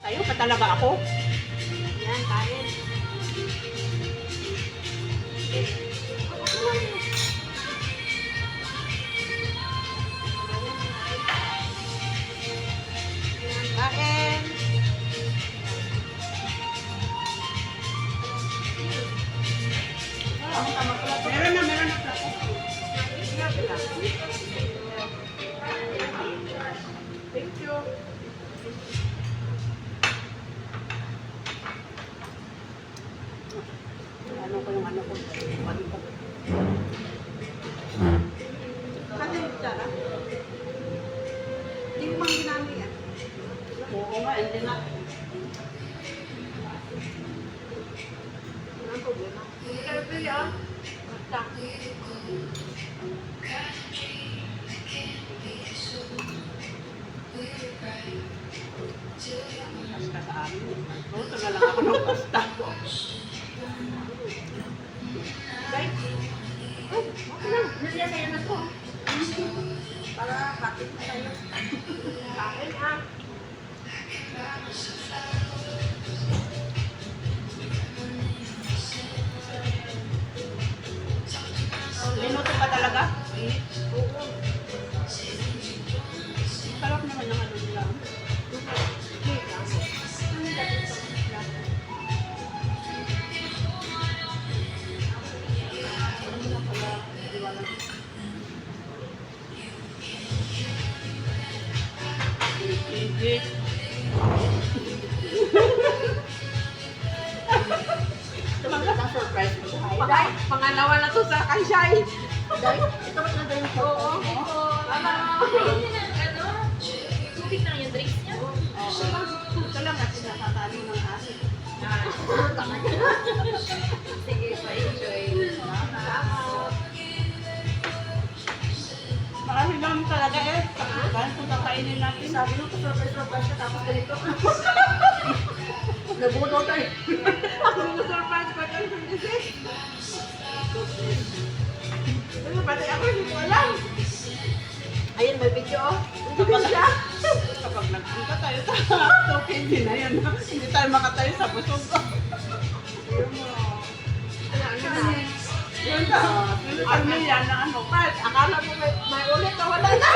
Ayaw pa talaga ako. Yan, kain. Kain. Meron na plato. Thank you. Ano ko yung ano ko. Kasi tsara. Hindi ko mang ginamit yan. Oo nga, hindi nga. Walang problema. Hindi ka pili ah. Basta. Pasta sa amin. Luto na lang ako ng pasta. Guys. Oh, okay lang. Naliya sa'yo na to. Para bakit na tayo. Kain ah. Linuto pa talaga? Oo. Sarap naman ng ano nila. English. Tumangkat ang surprise mo. Pangalawa na to sa Kanshay. Ito ba na yung Oo. Ano? Tubig lang yung drinks niya. Ito lang at nakakalo ng asin. Sige, pa-enjoy. Marami lang talaga eh. Bakit kung kakainin natin? Sabi nung surprise siya tapos ganito. Nabuto tayo. Ang surprise pa tayo. Ano ba tayo? Ako hindi ko alam. Ayun, may video oh. Hindi siya. Kapag nagpunta tayo sa token din na yan, hindi tayo makatayo sa busog. Yun na. Ano yan na ano? Pat, akala mo may ulit na wala na.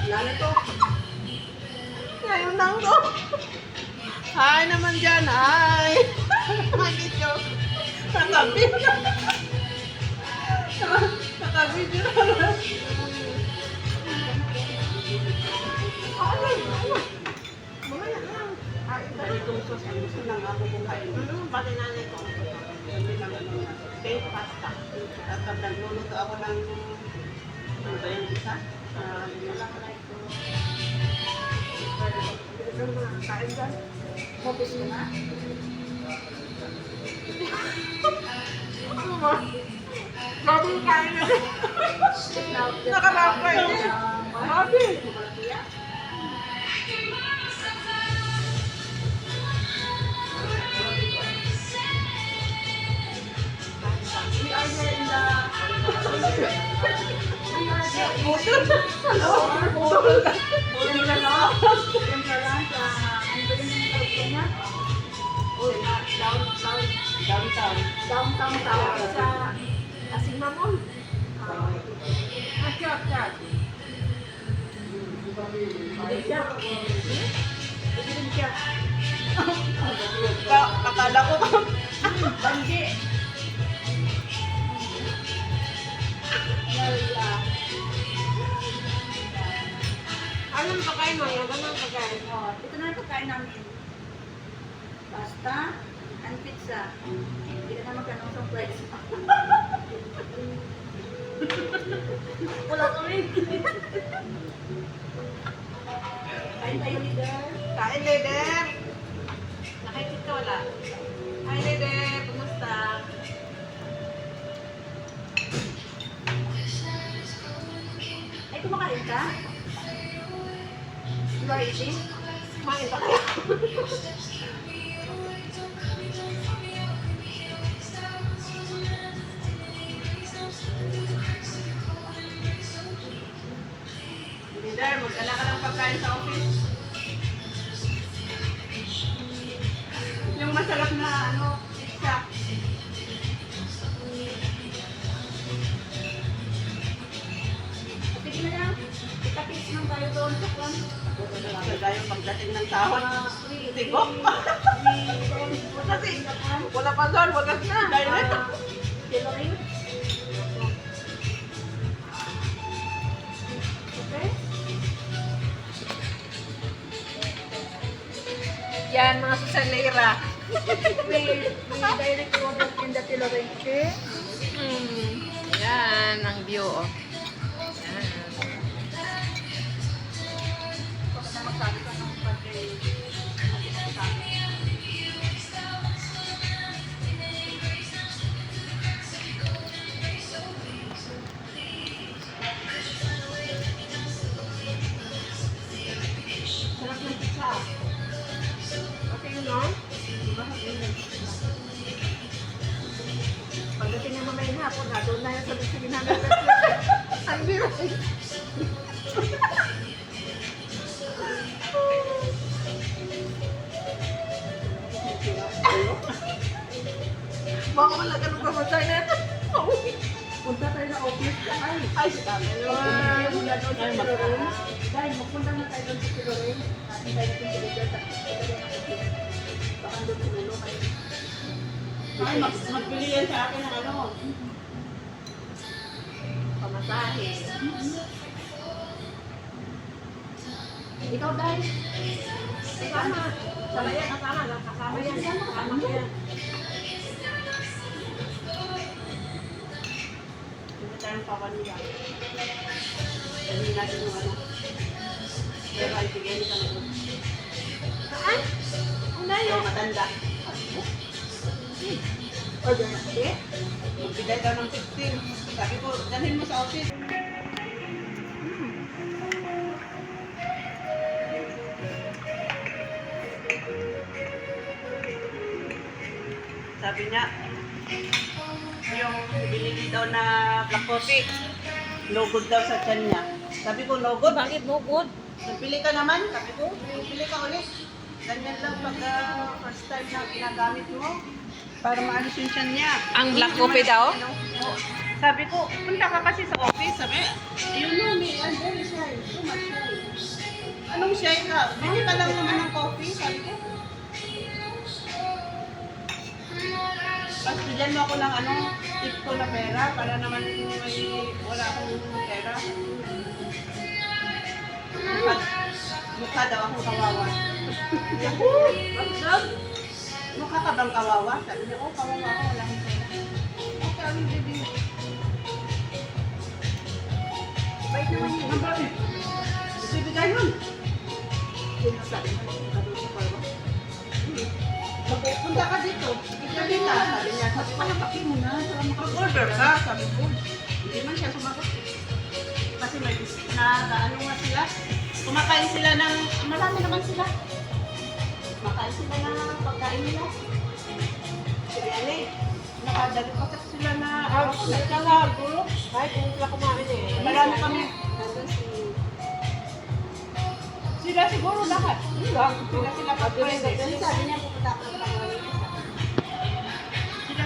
Wala na to. Ngayon lang to. Hi naman dyan, hi. Hi, video. Nakabidyo. Nakabidyo na. Mamaya lang. Ganitong sauce ang gusto lang ako kumain. Pati nanay ko. Sabi lang ano na, baked pasta. At pag nagluluto ako ng, ano ba yung isa? Kain dyan. Mabis ka na. Grabe yung kain na. Nakalapa yun. Grabe. We are here in the... Downtown. Downtown Tower sa Asigma Mall. At Hindi siya. Hindi siya. Akala ko Banggi. Anong pagkain mo? Yung ganun pagkain mo. Ito na yung pagkain namin. Pasta and pizza. Hindi ka na magkanong sa price. Wala kami. Kain tayo, leader. Kain, leader. Nakikita wala. Hi, leader. Kumusta? Ay, kumakain ka? You are eating? Kumain pa kaya? Leader, magdala ka ng pagkain sa office. masarap na ano, pizza. Sige na lang. Itakits lang tayo doon sa kwan. Talaga yung pagdating ng sahod. Tigok. Wala pa doon, wagas na. Direct. Tailoring. Okay? Yan, mga susalera. We direct product in the tailoring. Okay? Yan, ang view, oh. Yan. Baka na magsabi ka ng pag-i- Sarap ng pizza. Okay yun, no? Pagdating ng mamaya hapon, doon na yan sa bisigin namin. Ang biro. Baka wala ka nung kamatay na ito. Punta tayo sa office. Ay, si Tama naman. Mula doon sa tailoring. Dahil magpunta na tayo doon sa tailoring. Natin tayo sa tailoring. Baka doon sa ulo kayo. Ay, magbili yan sa akin ng ano. Pamasahe. Ikaw, Day. Kasama. Kasama yan. Kasama yan. Kasama ko yan. Hindi tayong papanila. Hindi natin yung ano. Pero ay, bigyan nito na doon. Saan? Ang layo. Yung matanda. Order na kasi. Magbigay daw ng 15. Sabi ko, dalhin mo sa office. Sabi niya, yung binili daw na black coffee, no good daw sa tiyan niya. Sabi ko, no good? Bakit no good? Nagpili ka naman? Sabi ko, nagpili ka ulit. Ganyan lang pag first time na ginagamit mo para maalis yung tiyan niya. Ang Hindi black naman coffee daw? ano, oo. Sabi ko, punta ka kasi sa office. Sabi, you know me, I'm very shy. So much shy. Anong shy ka? Bili ka lang naman ng coffee. Sabi ko. Tapos bigyan mo ako ng ano, tip ko na pera para naman wala akong pera. Mukha daw akong kawawa. Mukha ka bang kawawa? Sabi niya, oh, kawawa ako, wala akong pera. Okay, I'm baby. Bait naman yun. Ang bakit? Bibigay yun. Sinasabi mo. Ano sa parwa? Sabi, punta ka dito. Bigyan ka. Sabi niya, sabi ko, Palapaki mo na. Saka mag-order ka. Sabi ko, hindi man siya sumagot. Kasi may ano nga sila. Kumakain sila ng, marami naman sila. Kumakain sila ng pagkain nila. Biryani. Nakadali pa kasi sila na, Nagkakaguro. Kahit kung sila kumain eh. marami kami. nandun si... Sila siguro lahat. Sila pag-pwede. Kasi sabi niya pupunta ako ng Pangawin. Sila.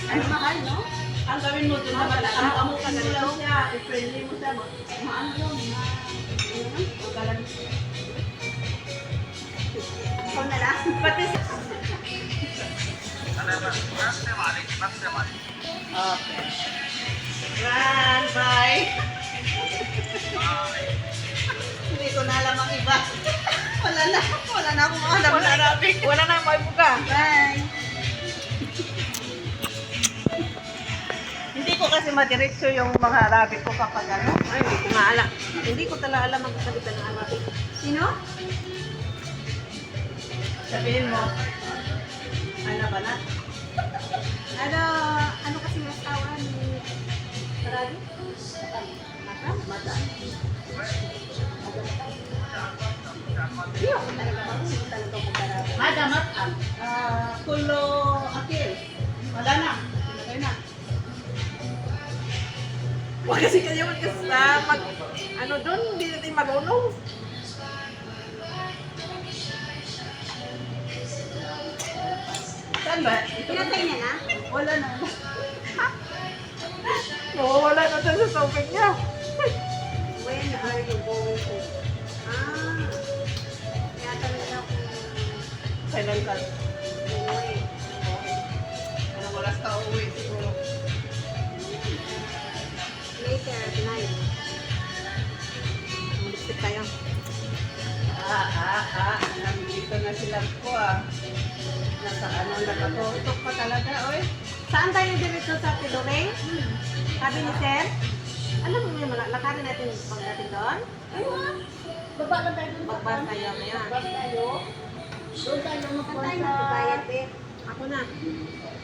Ano mahal, no? Ang gawin mo doon naman, amo ka na lang siya, i-friendly mo siya, maano yun, magalan. Ikaw na lang. Pati sa... Okay. Run, bye. Hindi ko na alam ang iba. Wala na akong alam na Arabic. Wala na mo ibuka. Bye! Hindi ko kasi madiretso yung mga Arabic ko kapag ano. Ay, hindi ko nga alam. Hindi ko talaga alam ang kasabitan ng Arabic. Sino? Sabihin mo, ano ba na? Ano kasi yung asawa ni Sarali? Mata? Mata. Hindi ako talaga marunong talaga mag-Arabi. Madamat ang kulo akil. Wala na. Ilagay na. Huwag kasi kayo mag ano doon, hindi natin marunong. Saan ba? Pinatay niya na? Wala na. Wala na tayo sa topic niya. When are you going to? Ah, kaya talaga kung Kailan ka? uwi. Anong oras ka uuwi siguro? Later at night. Magsip tayo. Nandito na sila po ah. Nasa ano nakatutok pa talaga, oy. Saan tayo dito sa Tidore? Sabi ni Sir? Alam mo yung lakarin natin pagdating doon? Baba lang tayo dun sa Magbas tayo ngayon. Magbas tayo. Doon tayo Ano magpunta tayo sa... magbabayad, Ako na.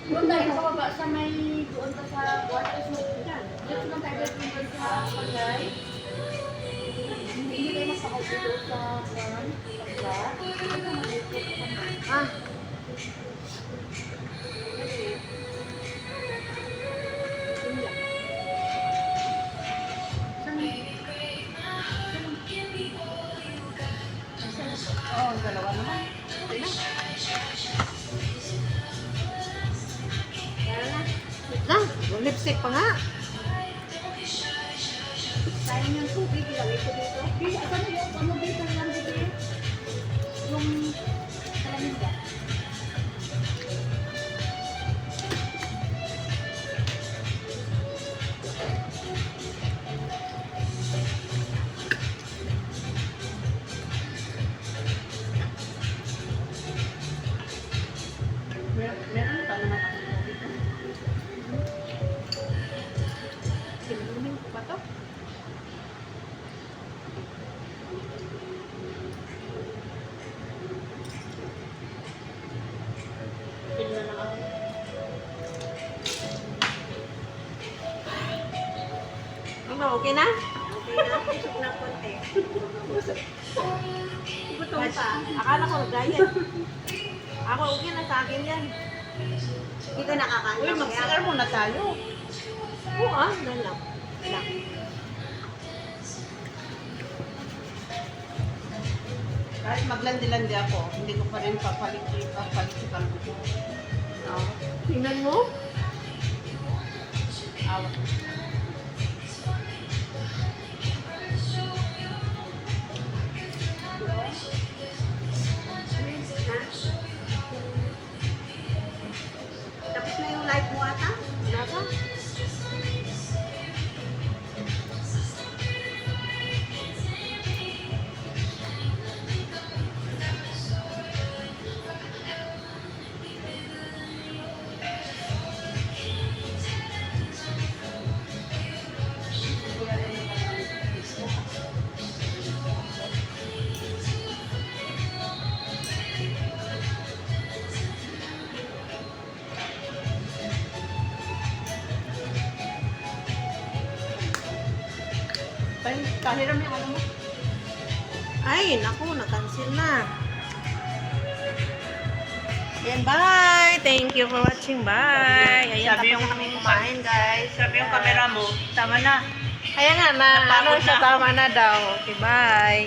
Doon tayo sa baba sa may... Doon ka sa... Water Smoke dyan. Doon lang tayo doon sa Pagay. Hindi tayo masakay doon sa... Ah, Oo, dalawa naman. lang. Lipstick pa nga. Sayang yung tubig, ilagay ko dito. Di, ano yung ano dito lang dito yun? Yung salamin ba? Meron pa naman ako dito. Sinunin ko pa to. Pili na lang ako. Ano, okay na? Okay na, pusok na konti. Gutom pa. Akala ko diet. Ako, okay na sa akin yan. Hindi ka nakakain. Uy, mag-CR muna tayo. Oo lang lang. Lang. Kahit maglandi-landi ako, hindi ko pa rin papaliksikan ko. Oh. Tingnan mo. Awa. Tapos na yung live mo ata? Wala ka? Kahiram yung ano mo. Ay, naku, na-cancel na. Yan, bye! Thank you for watching, bye! Ayan, Sabi tapos yung- na kami kumain, guys. Sabi yung camera mo, tama na. Kaya nga, na, ano Napagod siya, na ako. tama na daw. Okay, bye!